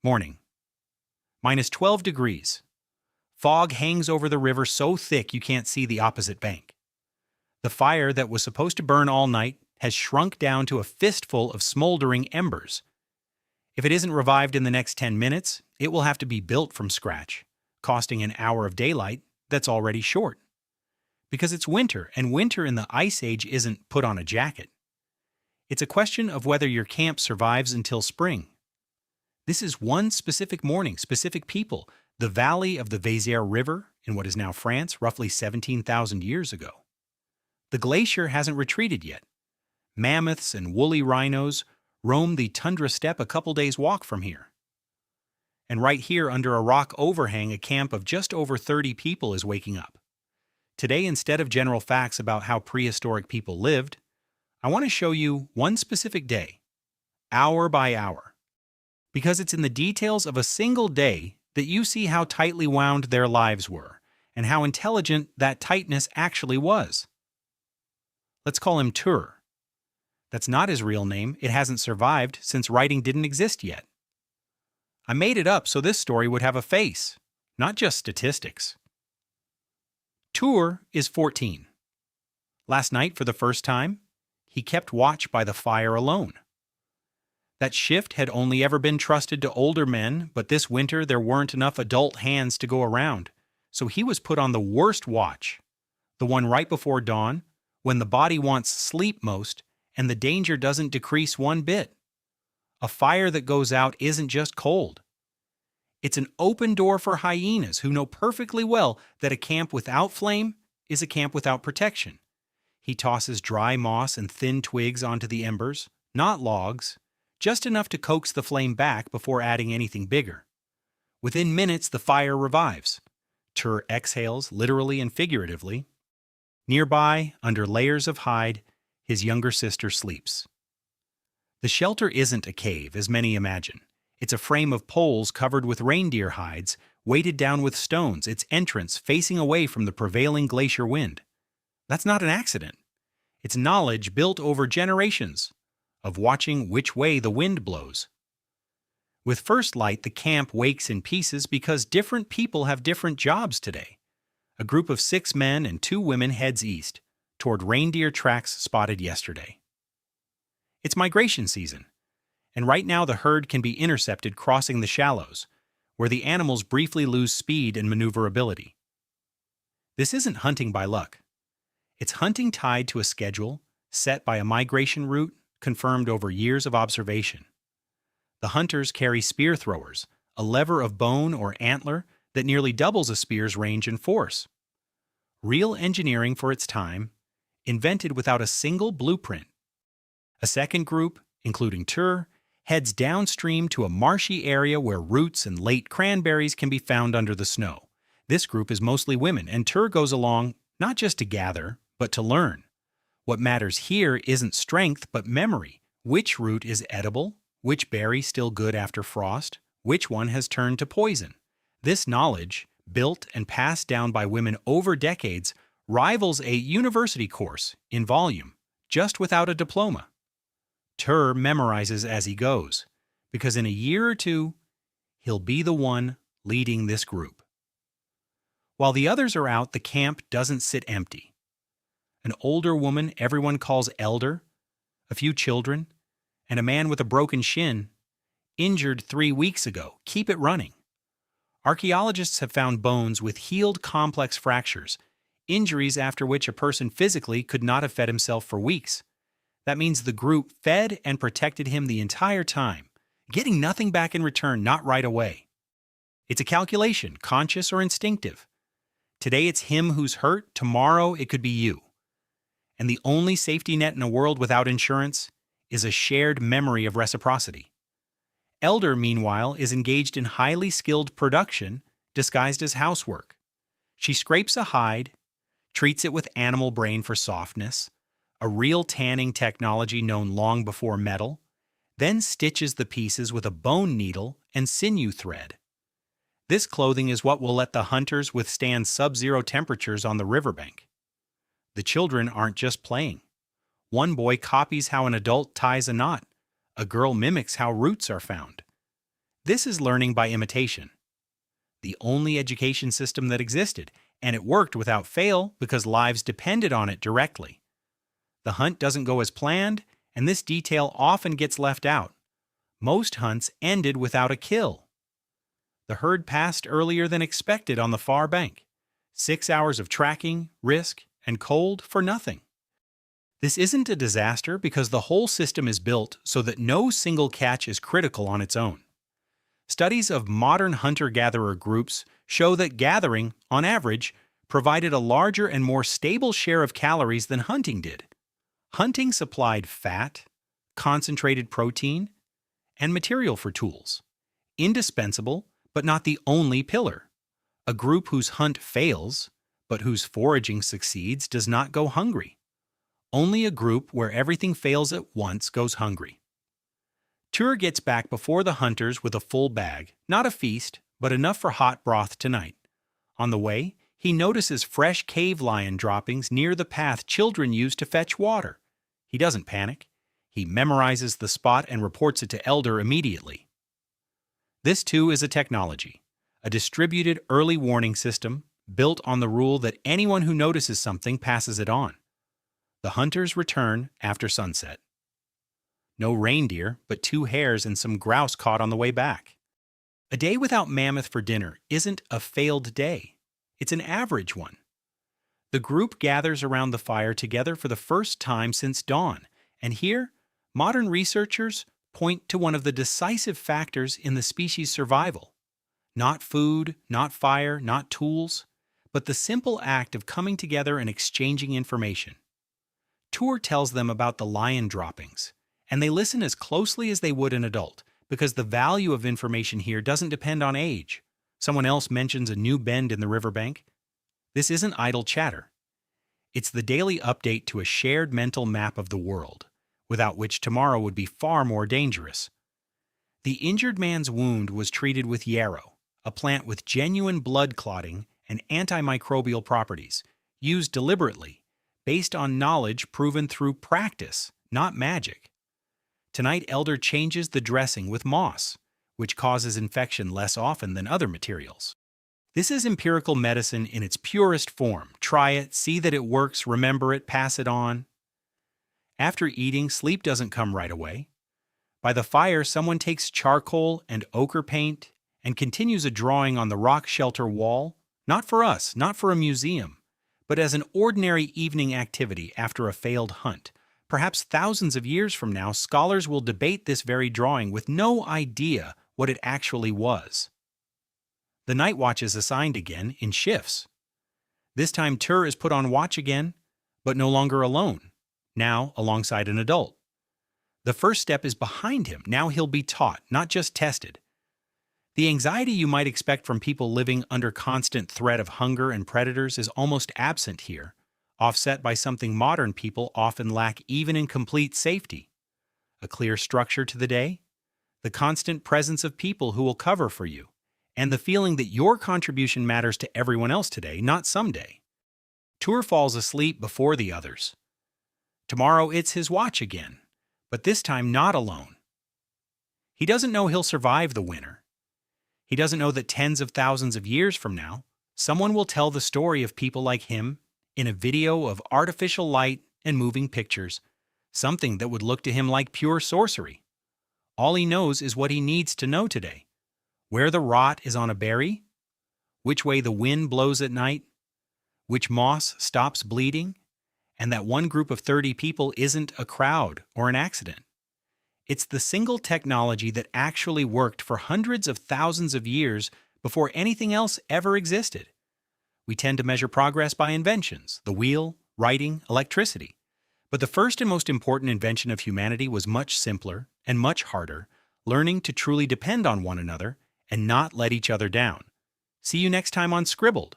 Morning. -12 degrees. Fog hangs over the river so thick you can't see the opposite bank. The fire that was supposed to burn all night has shrunk down to a fistful of smoldering embers. If it isn't revived in the next 10 minutes, it will have to be built from scratch, costing an hour of daylight that's already short. Because it's winter, and winter in the Ice Age isn't put on a jacket. It's a question of whether your camp survives until spring. This is one specific morning, specific people, the valley of the Vézère River in what is now France, roughly 17,000 years ago. The glacier hasn't retreated yet. Mammoths and woolly rhinos roam the tundra steppe a couple days' walk from here. And right here under a rock overhang, a camp of just over 30 people is waking up. Today, instead of general facts about how prehistoric people lived, I want to show you one specific day, hour by hour. Because it's in the details of a single day that you see how tightly wound their lives were, and how intelligent that tightness actually was. Let's call him Tur. That's not his real name. It hasn't survived since writing didn't exist yet. I made it up so this story would have a face, not just statistics. Tur is 14. Last night, for the first time, he kept watch by the fire alone. That shift had only ever been trusted to older men, but this winter there weren't enough adult hands to go around, so he was put on the worst watch, the one right before dawn, when the body wants sleep most and the danger doesn't decrease one bit. A fire that goes out isn't just cold. It's an open door for hyenas who know perfectly well that a camp without flame is a camp without protection. He tosses dry moss and thin twigs onto the embers, not logs, just enough to coax the flame back before adding anything bigger. Within minutes, the fire revives. Tur exhales, literally and figuratively. Nearby, under layers of hide, his younger sister sleeps. The shelter isn't a cave, as many imagine. It's a frame of poles covered with reindeer hides, weighted down with stones, its entrance facing away from the prevailing glacier wind. That's not an accident. It's knowledge built over generations of watching which way the wind blows. With first light, the camp wakes in pieces because different people have different jobs today. A group of 6 men and 2 women heads east, toward reindeer tracks spotted yesterday. It's migration season, and right now the herd can be intercepted crossing the shallows, where the animals briefly lose speed and maneuverability. This isn't hunting by luck. It's hunting tied to a schedule set by a migration route confirmed over years of observation. The hunters carry spear throwers, a lever of bone or antler that nearly doubles a spear's range and force. Real engineering for its time, invented without a single blueprint. A second group, including Tur, heads downstream to a marshy area where roots and late cranberries can be found under the snow. This group is mostly women, and Tur goes along not just to gather, but to learn. What matters here isn't strength, but memory. Which root is edible? Which berry still good after frost? Which one has turned to poison? This knowledge, built and passed down by women over decades, rivals a university course in volume, just without a diploma. Tur memorizes as he goes, because in a year or two, he'll be the one leading this group. While the others are out, the camp doesn't sit empty. An older woman everyone calls elder, a few children, and a man with a broken shin, injured 3 weeks ago, keep it running. Archaeologists have found bones with healed complex fractures, injuries after which a person physically could not have fed himself for weeks. That means the group fed and protected him the entire time, getting nothing back in return, not right away. It's a calculation, conscious or instinctive. Today it's him who's hurt, tomorrow it could be you. And the only safety net in a world without insurance is a shared memory of reciprocity. Elder, meanwhile, is engaged in highly skilled production disguised as housework. She scrapes a hide, treats it with animal brain for softness, a real tanning technology known long before metal, then stitches the pieces with a bone needle and sinew thread. This clothing is what will let the hunters withstand sub-zero temperatures on the riverbank. The children aren't just playing. One boy copies how an adult ties a knot. A girl mimics how roots are found. This is learning by imitation, the only education system that existed, and it worked without fail because lives depended on it directly. The hunt doesn't go as planned, and this detail often gets left out. Most hunts ended without a kill. The herd passed earlier than expected on the far bank. 6 hours of tracking, risk, and cold for nothing. This isn't a disaster because the whole system is built so that no single catch is critical on its own. Studies of modern hunter-gatherer groups show that gathering, on average, provided a larger and more stable share of calories than hunting did. Hunting supplied fat, concentrated protein, and material for tools. Indispensable, but not the only pillar. A group whose hunt fails, but whose foraging succeeds, does not go hungry. Only a group where everything fails at once goes hungry. Tur gets back before the hunters with a full bag, not a feast, but enough for hot broth tonight. On the way, he notices fresh cave lion droppings near the path children use to fetch water. He doesn't panic. He memorizes the spot and reports it to Elder immediately. This too is a technology, a distributed early warning system built on the rule that anyone who notices something passes it on. The hunters return after sunset. No reindeer, but 2 hares and some grouse caught on the way back. A day without mammoth for dinner isn't a failed day. It's an average one. The group gathers around the fire together for the first time since dawn, and here, modern researchers point to one of the decisive factors in the species' survival. Not food, not fire, not tools, but the simple act of coming together and exchanging information. Tur tells them about the lion droppings, and they listen as closely as they would an adult, because the value of information here doesn't depend on age. Someone else mentions a new bend in the riverbank. This isn't idle chatter. It's the daily update to a shared mental map of the world, without which tomorrow would be far more dangerous. The injured man's wound was treated with yarrow, a plant with genuine blood clotting and antimicrobial properties, used deliberately, based on knowledge proven through practice, not magic. Tonight, Elder changes the dressing with moss, which causes infection less often than other materials. This is empirical medicine in its purest form. Try it, see that it works, remember it, pass it on. After eating, sleep doesn't come right away. By the fire, someone takes charcoal and ochre paint and continues a drawing on the rock shelter wall, not for us, not for a museum, but as an ordinary evening activity after a failed hunt. Perhaps thousands of years from now, scholars will debate this very drawing with no idea what it actually was. The night watch is assigned again in shifts. This time Tur is put on watch again, but no longer alone, now alongside an adult. The first step is behind him. Now he'll be taught, not just tested. The anxiety you might expect from people living under constant threat of hunger and predators is almost absent here, offset by something modern people often lack even in complete safety. A clear structure to the day, the constant presence of people who will cover for you, and the feeling that your contribution matters to everyone else today, not someday. Tur falls asleep before the others. Tomorrow it's his watch again, but this time not alone. He doesn't know he'll survive the winter. He doesn't know that tens of thousands of years from now, someone will tell the story of people like him in a video of artificial light and moving pictures, something that would look to him like pure sorcery. All he knows is what he needs to know today. Where the rot is on a berry, which way the wind blows at night, which moss stops bleeding, and that one group of 30 people isn't a crowd or an accident. It's the single technology that actually worked for hundreds of thousands of years before anything else ever existed. We tend to measure progress by inventions, the wheel, writing, electricity. But the first and most important invention of humanity was much simpler and much harder, learning to truly depend on one another and not let each other down. See you next time on Scribbled.